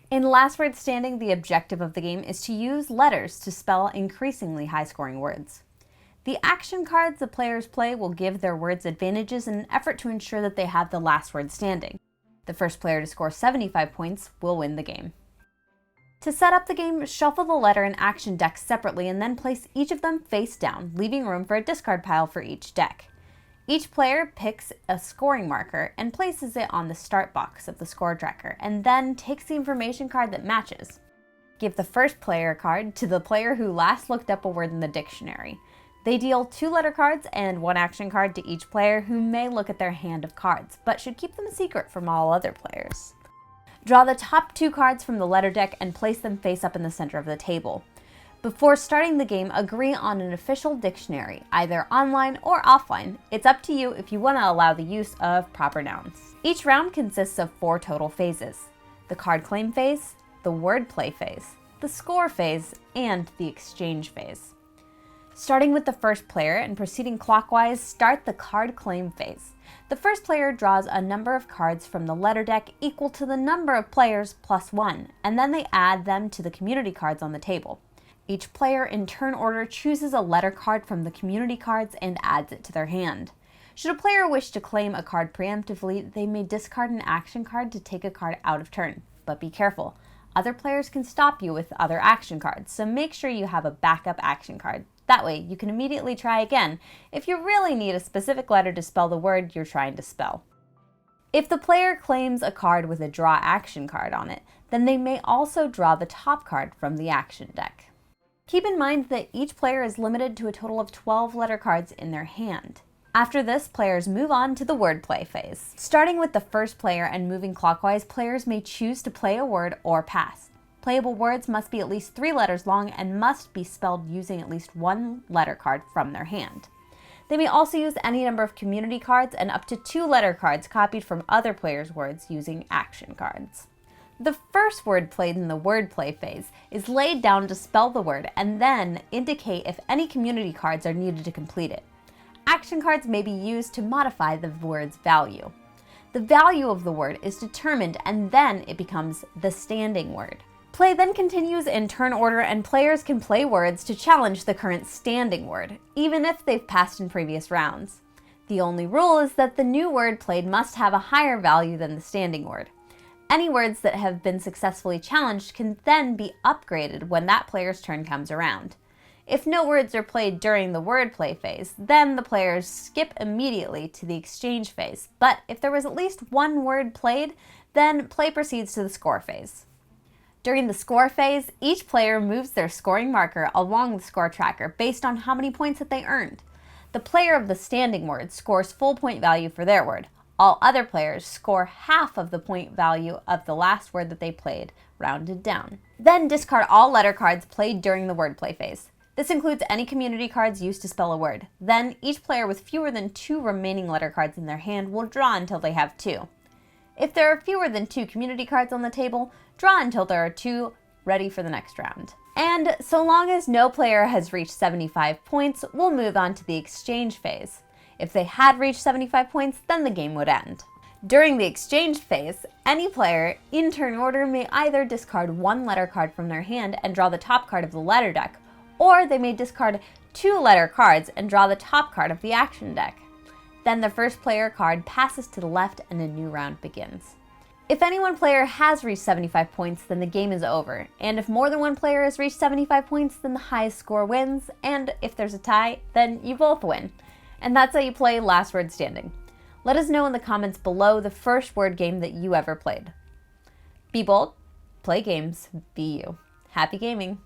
In Last Word Standing, the objective of the game is to use letters to spell increasingly high-scoring words. The action cards the players play will give their words advantages in an effort to ensure that they have the last word standing. The first player to score 75 points will win the game. To set up the game, shuffle the letter and action decks separately and then place each of them face down, leaving room for a discard pile for each deck. Each player picks a scoring marker and places it on the start box of the score tracker, and then takes the information card that matches. Give the first player card to the player who last looked up a word in the dictionary. They deal 2 letter cards and 1 action card to each player, who may look at their hand of cards, but should keep them a secret from all other players. Draw the top 2 cards from the letter deck and place them face up in the center of the table. Before starting the game, agree on an official dictionary, either online or offline. It's up to you if you want to allow the use of proper nouns. Each round consists of 4 total phases: the card claim phase, the wordplay phase, the score phase, and the exchange phase. Starting with the first player and proceeding clockwise, start the card claim phase. The first player draws a number of cards from the letter deck equal to the number of players plus 1, and then they add them to the community cards on the table. Each player in turn order chooses a letter card from the community cards and adds it to their hand. Should a player wish to claim a card preemptively, they may discard an action card to take a card out of turn. But be careful, other players can stop you with other action cards, so make sure you have a backup action card. That way, you can immediately try again if you really need a specific letter to spell the word you're trying to spell. If the player claims a card with a draw action card on it, then they may also draw the top card from the action deck. Keep in mind that each player is limited to a total of 12 letter cards in their hand. After this, players move on to the wordplay phase. Starting with the first player and moving clockwise, players may choose to play a word or pass. Playable words must be at least 3 letters long and must be spelled using at least 1 letter card from their hand. They may also use any number of community cards and up to 2 letter cards copied from other players' words using action cards. The first word played in the wordplay phase is laid down to spell the word and then indicate if any community cards are needed to complete it. Action cards may be used to modify the word's value. The value of the word is determined and then it becomes the standing word. Play then continues in turn order and players can play words to challenge the current standing word, even if they've passed in previous rounds. The only rule is that the new word played must have a higher value than the standing word. Any words that have been successfully challenged can then be upgraded when that player's turn comes around. If no words are played during the wordplay phase, then the players skip immediately to the exchange phase. But if there was at least 1 word played, then play proceeds to the score phase. During the score phase, each player moves their scoring marker along the score tracker based on how many points that they earned. The player of the standing word scores full point value for their word. All other players score half of the point value of the last word that they played, rounded down. Then discard all letter cards played during the wordplay phase. This includes any community cards used to spell a word. Then each player with fewer than 2 remaining letter cards in their hand will draw until they have 2. If there are fewer than 2 community cards on the table, draw until there are 2 ready for the next round. And so long as no player has reached 75 points, we'll move on to the exchange phase. If they had reached 75 points, then the game would end. During the exchange phase, any player in turn order may either discard 1 letter card from their hand and draw the top card of the letter deck, or they may discard 2 letter cards and draw the top card of the action deck. Then the first player card passes to the left and a new round begins. If any one player has reached 75 points, then the game is over. And if more than one player has reached 75 points, then the highest score wins. And if there's a tie, then you both win. And that's how you play Last Word Standing. Let us know in the comments below the first word game that you ever played. Be bold, play games, be you. Happy gaming!